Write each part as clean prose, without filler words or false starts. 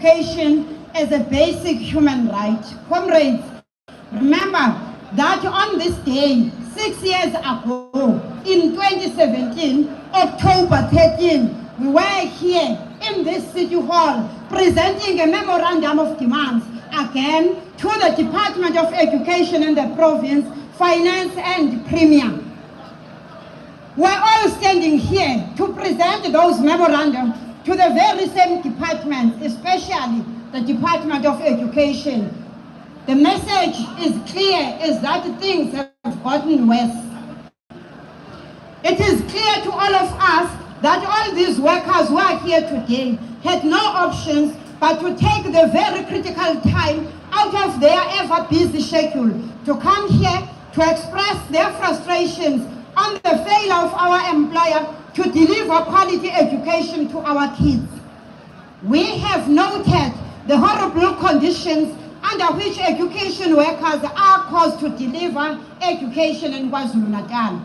education as a basic human right. Comrades, remember that on this day, 6 years ago, in 2017, October 13, we were here in this City Hall presenting a memorandum of demands again to the Department of Education in the province, Finance and Premier. We're all standing here to present those memorandums to the very same departments, especially the Department of Education. The message is clear, is that things have gotten worse. It is clear to all of us that all these workers who are here today had no options but to take the very critical time out of their ever busy schedule to come here to express their frustrations on the failure of our employer to deliver quality education to our kids. We have noted the horrible conditions under which education workers are caused to deliver education in KwaZulu-Natal.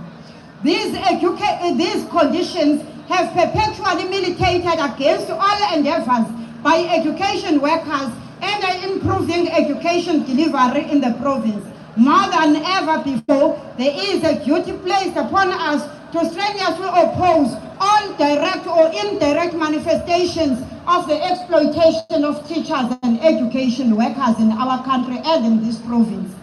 These conditions have perpetually militated against all endeavors by education workers and improving education delivery in the province. More than ever before, there is a duty placed upon us to strenuously oppose all direct or indirect manifestations of the exploitation of teachers and education workers in our country and in this province.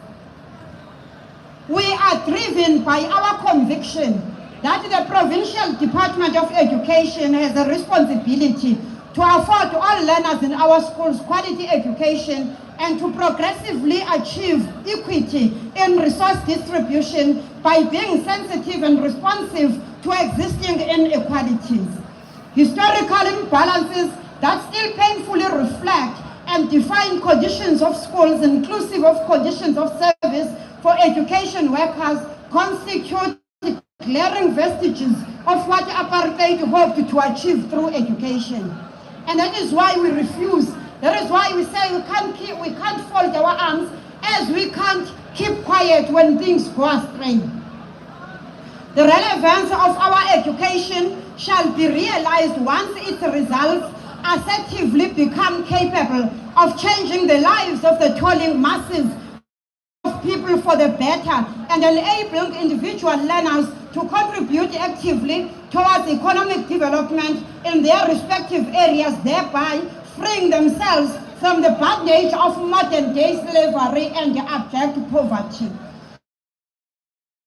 We are driven by our conviction that the Provincial Department of Education has a responsibility to afford all learners in our schools quality education and to progressively achieve equity in resource distribution by being sensitive and responsive to existing inequalities. Historical imbalances that still painfully reflect and define conditions of schools inclusive of conditions of service for education workers constitute glaring vestiges of what apartheid hoped to achieve through education. And that is why we refuse. That is why we say we can't fold our arms, as we can't keep quiet when things go astray. The relevance of our education shall be realized once its results assertively become capable of changing the lives of the toiling masses of people for the better and enabling individual learners to contribute actively towards economic development in their respective areas, thereby freeing themselves from the bondage of modern-day slavery and abject poverty.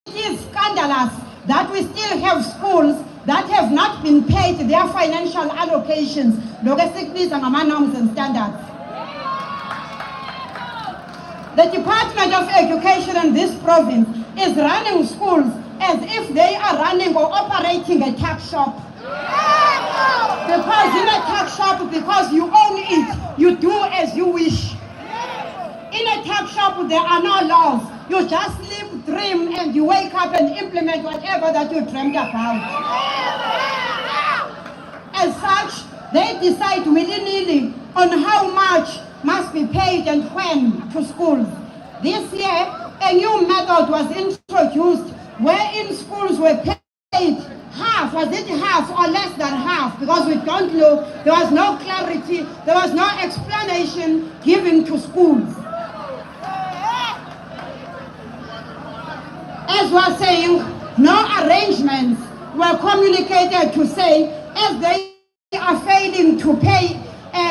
It is scandalous that we still have schools that have not been paid their financial allocations, norms and standards. The Department of Education in this province is running schools as if they are running or operating a tuck shop. Because in a tuck shop, because you own it, you do as you wish. In a tuck shop, there are no laws. You just live, dream, and you wake up and implement whatever that you dreamed about. As such, they decide willy-nilly on how much must be paid and when to schools. This year, a new method was introduced wherein schools were paid half, was it half or less than half, because we don't know, there was no clarity, there was no explanation given to schools. As we're saying, no arrangements were communicated to say, as they are failing to pay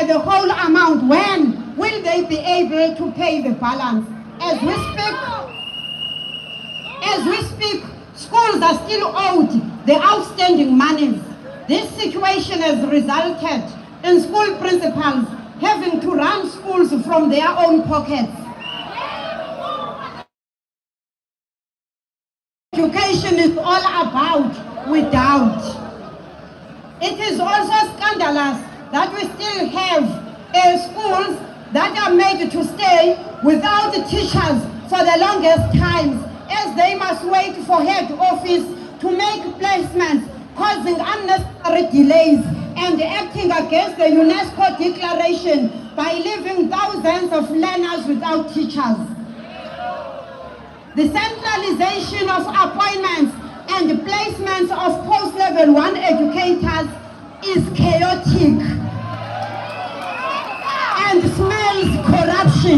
the whole amount, when will they be able to pay the balance? As we speak, schools are still owed the outstanding monies. This situation has resulted in school principals having to run schools from their own pockets. Education is all about without. It is also scandalous that we still have schools that are made to stay without teachers for the longest times, as they must wait for head office to make placements, causing unnecessary delays and acting against the UNESCO declaration by leaving thousands of learners without teachers. The centralization of appointments and placements of post-level 1 educators is chaotic. government smells corruption.